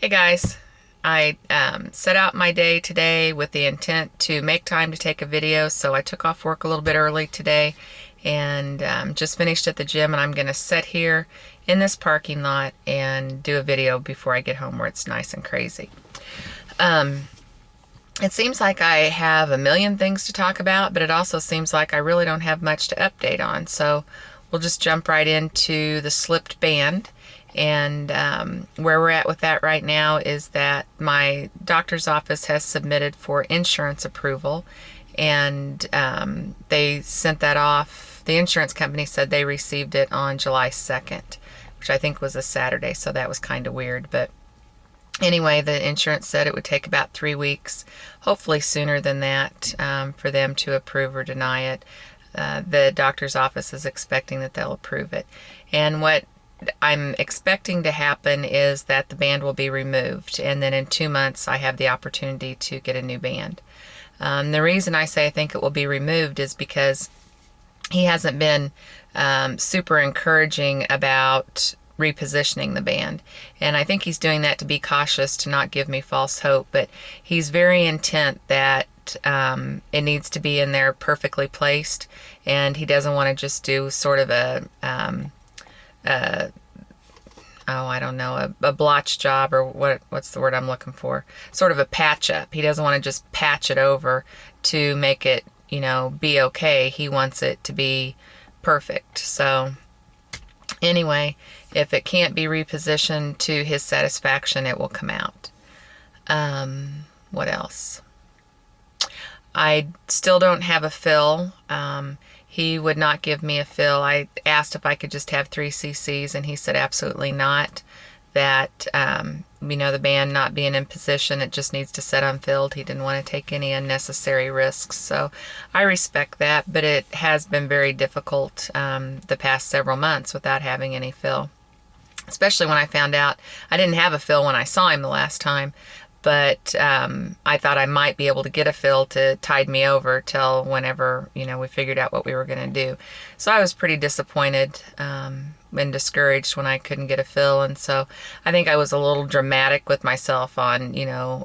Hey guys, I set out my day today with the intent to make time to take a video, so I took off work a little bit early today and just finished at the gym, and I'm going to sit here in this parking lot and do a video before I get home where it's nice and crazy. It seems like I have a million things to talk about, but it also seems like I really don't have much to update on, so we'll just jump right into the slipped band. And where we're at with that right now is that my doctor's office has submitted for insurance approval, and they sent that off. The insurance company said they received it on July 2nd, which I think was a Saturday, so that was kind of weird. But anyway, the insurance said it would take about 3 weeks, hopefully sooner than that, for them to approve or deny it. The doctor's office is expecting that they'll approve it. And what I'm expecting to happen is that the band will be removed, and then in 2 months I have the opportunity to get a new band. The reason I say I think it will be removed is because he hasn't been super encouraging about repositioning the band, and I think he's doing that to be cautious, to not give me false hope, but he's very intent that it needs to be in there perfectly placed, and he doesn't want to just do sort of I don't know, a blotch job, or what's the word I'm looking for? Sort of a patch up. He doesn't want to just patch it over to make it, be okay. He wants it to be perfect. So anyway, if it can't be repositioned to his satisfaction, it will come out. What else? I still don't have a fill. He would not give me a fill. I asked if I could just have 3 cc's, and he said absolutely not. That, the band not being in position, it just needs to sit unfilled. He didn't want to take any unnecessary risks. So I respect that, but it has been very difficult the past several months without having any fill. Especially when I found out I didn't have a fill when I saw him the last time. But I thought I might be able to get a fill to tide me over till whenever, we figured out what we were going to do. So I was pretty disappointed and discouraged when I couldn't get a fill. And so I think I was a little dramatic with myself on,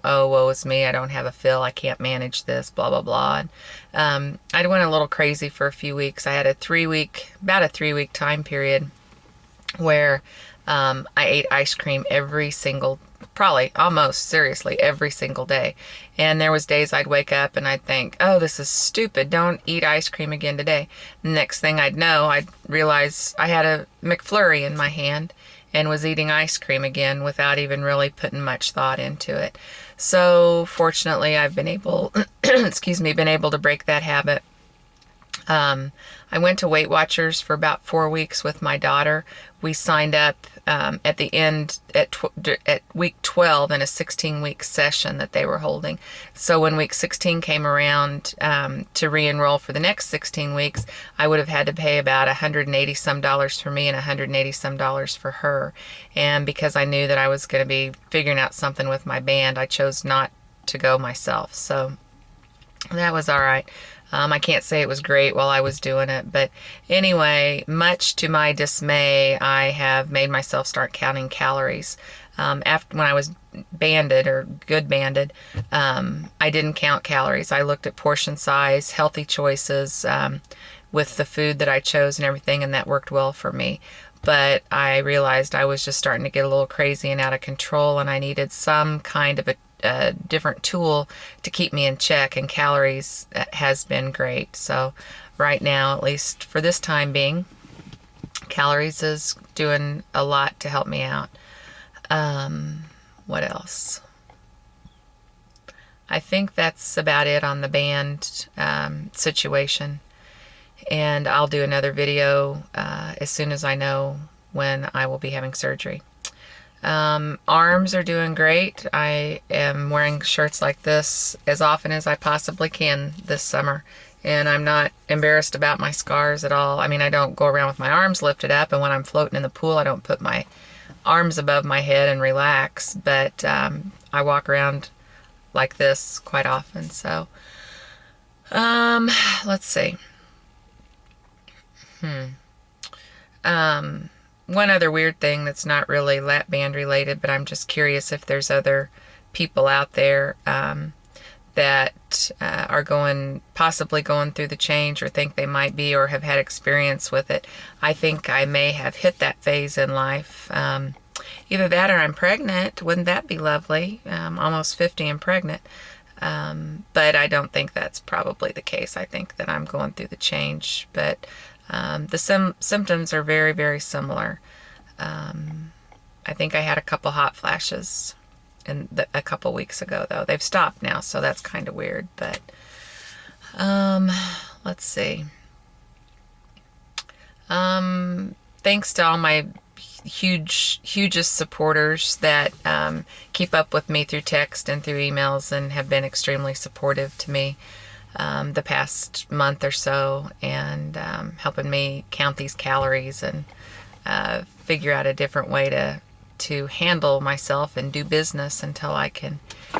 oh, woe is me, I don't have a fill, I can't manage this, blah, blah, blah. And I went a little crazy for a few weeks. I had about a 3-week time period where I ate ice cream probably almost seriously every single day. And there was days I'd wake up and I'd think, oh, this is stupid, don't eat ice cream again today. Next thing I'd know, I'd realize I had a McFlurry in my hand and was eating ice cream again without even really putting much thought into it. So fortunately I've been able to break that habit. I went to Weight Watchers for about 4 weeks with my daughter. We signed up at the end at week 12 in a 16-week session that they were holding. So when week 16 came around to re-enroll for the next 16 weeks, I would have had to pay about $180 some for me and $180 some for her. And because I knew that I was going to be figuring out something with my band, I chose not to go myself. So that was all right. I can't say it was great while I was doing it, but anyway, much to my dismay, I have made myself start counting calories. When I was banded, or good banded, I didn't count calories. I looked at portion size, healthy choices with the food that I chose and everything, and that worked well for me. But I realized I was just starting to get a little crazy and out of control, and I needed some kind of a different tool to keep me in check, and calories has been great. So right now, at least for this time being, calories is doing a lot to help me out. What else? I think that's about it on the band situation, and I'll do another video as soon as I know when I will be having surgery. Arms are doing great. I am wearing shirts like this as often as I possibly can this summer, and I'm not embarrassed about my scars at all. I mean, I don't go around with my arms lifted up, and when I'm floating in the pool, I don't put my arms above my head and relax, but I walk around like this quite often. So let's see. one other weird thing that's not really lap band related, but I'm just curious if there's other people out there that are possibly going through the change, or think they might be, or have had experience with it. I think I may have hit that phase in life. Either that or I'm pregnant. Wouldn't that be lovely? Almost 50 and pregnant. But I don't think that's probably the case. I think that I'm going through the change. But the symptoms are very, very similar. I think I had a couple hot flashes a couple weeks ago, though. They've stopped now, so that's kind of weird. But let's see. Thanks to all my hugest supporters that keep up with me through text and through emails, and have been extremely supportive to me the past month or so, and helping me count these calories and figure out a different way to handle myself and do business until I can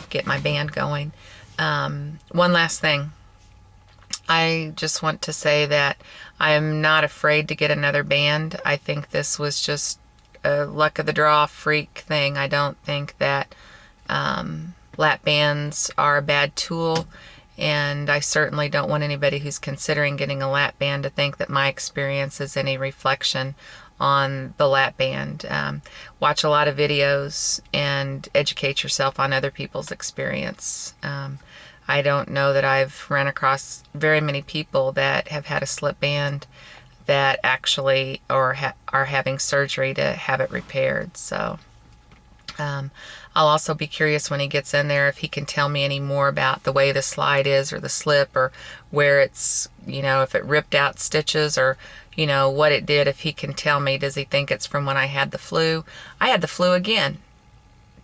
get my band going. One last thing. I just want to say that I am not afraid to get another band. I think this was just a luck of the draw freak thing. I don't think that lap bands are a bad tool, and I certainly don't want anybody who's considering getting a lap band to think that my experience is any reflection on the lap band. Watch a lot of videos and educate yourself on other people's experience. I don't know that I've run across very many people that have had a slip band that actually are having surgery to have it repaired. So I'll also be curious when he gets in there if he can tell me any more about the way the slide is, or the slip, or where it's, if it ripped out stitches, or what it did. If he can tell me, does he think it's from when I had the flu? I had the flu again.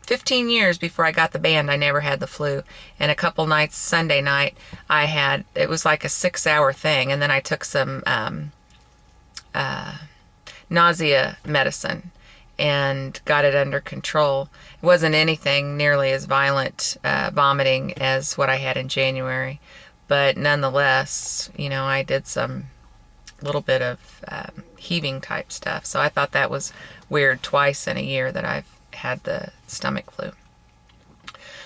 15 years before I got the band, I never had the flu. And a couple nights, Sunday night, it was like a 6-hour thing. And then I took some nausea medicine and got it under control. It wasn't anything nearly as violent vomiting as what I had in January. But nonetheless, I did some little bit of heaving type stuff. So I thought that was weird, twice in a year that I've had the stomach flu.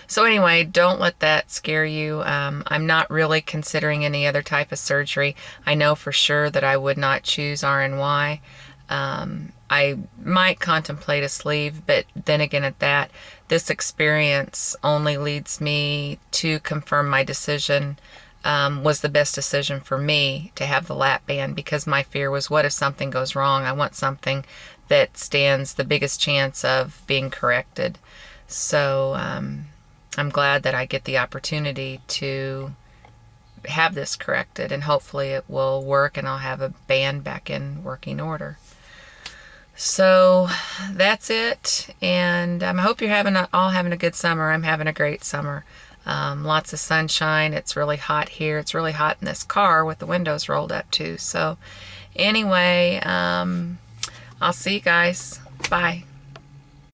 So anyway, don't let that scare you. I'm not really considering any other type of surgery. I know for sure that I would not choose RNY. I might contemplate a sleeve, but then again at that, this experience only leads me to confirm my decision was the best decision for me to have the lap band, because my fear was, what if something goes wrong? I want something that stands the biggest chance of being corrected. So I'm glad that I get the opportunity to have this corrected, and hopefully it will work and I'll have a band back in working order. So that's it, and I hope you're all having a good summer. I'm having a great summer. Lots of sunshine. It's really hot here. It's really hot in this car with the windows rolled up too. So anyway, I'll see you guys. Bye.